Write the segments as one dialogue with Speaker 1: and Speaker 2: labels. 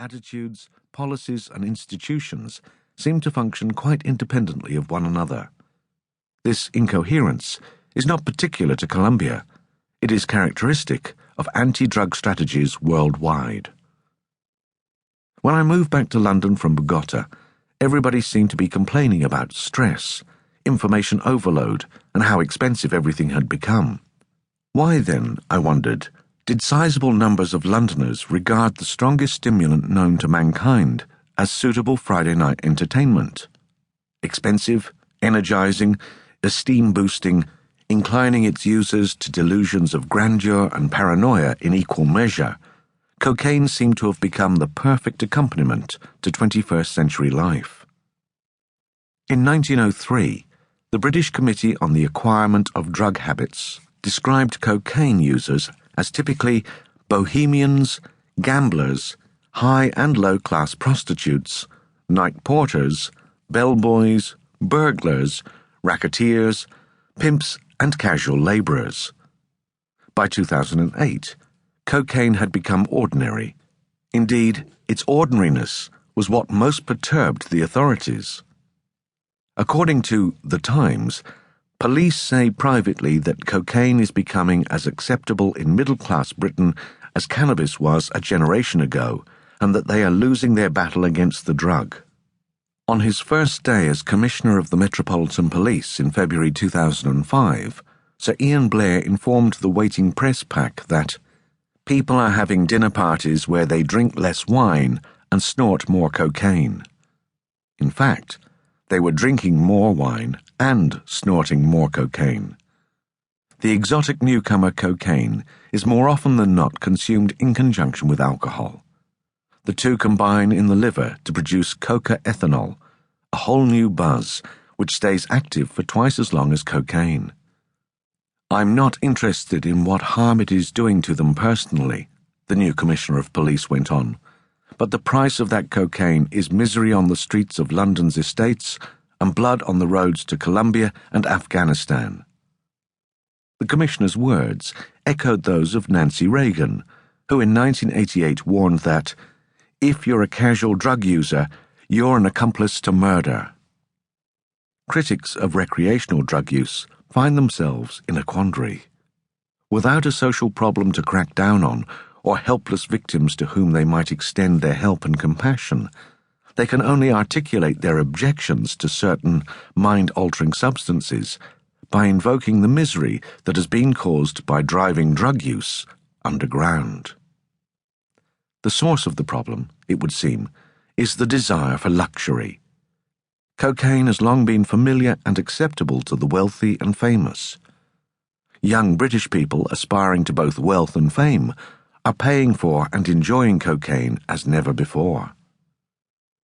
Speaker 1: attitudes, policies, and institutions seem to function quite independently of one another. This incoherence is not particular to Colombia. It is characteristic of anti-drug strategies worldwide. When I moved back to London from Bogota, everybody seemed to be complaining about stress, information overload, and how expensive everything had become. Why then, I wondered, did sizable numbers of Londoners regard the strongest stimulant known to mankind as suitable Friday night entertainment? Expensive, energizing, esteem-boosting, inclining its users to delusions of grandeur and paranoia in equal measure, cocaine seemed to have become the perfect accompaniment to 21st century life. In 1903, the British Committee on the Acquirement of Drug Habits described cocaine users as typically bohemians, gamblers, high and low-class prostitutes, night porters, bellboys, burglars, racketeers, pimps, and casual labourers. By 2008, cocaine had become ordinary. Indeed, its ordinariness was what most perturbed the authorities. According to The Times, police say privately that cocaine is becoming as acceptable in middle-class Britain as cannabis was a generation ago, and that they are losing their battle against the drug. On his first day as Commissioner of the Metropolitan Police in February 2005, Sir Ian Blair informed the waiting press pack that people are having dinner parties where they drink less wine and snort more cocaine. In fact, they were drinking more wine and snorting more cocaine. The exotic newcomer cocaine is more often than not consumed in conjunction with alcohol. The two combine in the liver to produce coca-ethanol, a whole new buzz which stays active for twice as long as cocaine. I'm not interested in what harm it is doing to them personally, the new Commissioner of Police went on, but the price of that cocaine is misery on the streets of London's estates and blood on the roads to Colombia and Afghanistan. The Commissioner's words echoed those of Nancy Reagan, who in 1988 warned that, if you're a casual drug user, you're an accomplice to murder. Critics of recreational drug use find themselves in a quandary. Without a social problem to crack down on, or helpless victims to whom they might extend their help and compassion, they can only articulate their objections to certain mind-altering substances by invoking the misery that has been caused by driving drug use underground. The source of the problem, it would seem, is the desire for luxury. Cocaine has long been familiar and acceptable to the wealthy and famous. Young British people aspiring to both wealth and fame are paying for and enjoying cocaine as never before.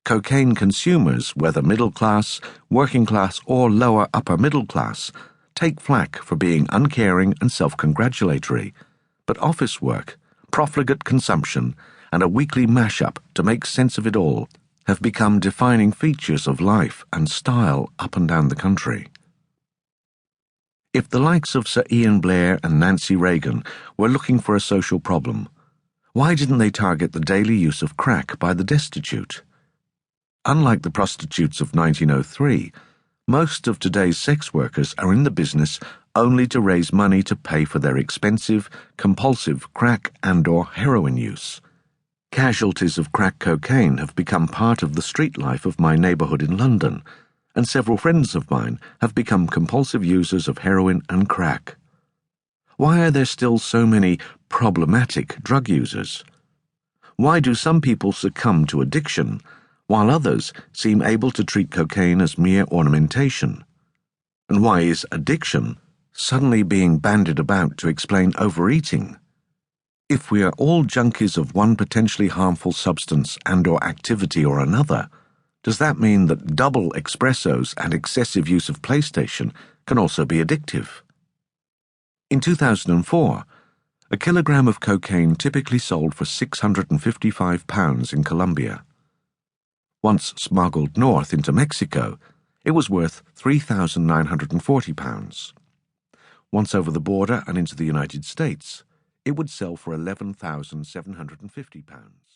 Speaker 1: Cocaine consumers, whether middle class, working class, or lower upper middle class, take flack for being uncaring and self-congratulatory, but office work, profligate consumption, and a weekly mash-up to make sense of it all have become defining features of life and style up and down the country. If the likes of Sir Ian Blair and Nancy Reagan were looking for a social problem, why didn't they target the daily use of crack by the destitute? Unlike the prostitutes of 1903, most of today's sex workers are in the business only to raise money to pay for their expensive, compulsive crack and/or heroin use. Casualties of crack cocaine have become part of the street life of my neighbourhood in London, and several friends of mine have become compulsive users of heroin and crack. Why are there still so many problematic drug users? Why do some people succumb to addiction, while others seem able to treat cocaine as mere ornamentation? And why is addiction suddenly being bandied about to explain overeating? If we are all junkies of one potentially harmful substance and/or activity or another, does that mean that double espressos and excessive use of PlayStation can also be addictive? In 2004, a kilogram of cocaine typically sold for £655 in Colombia. Once smuggled north into Mexico, it was worth £3,940. Once over the border and into the United States, it would sell for £11,750.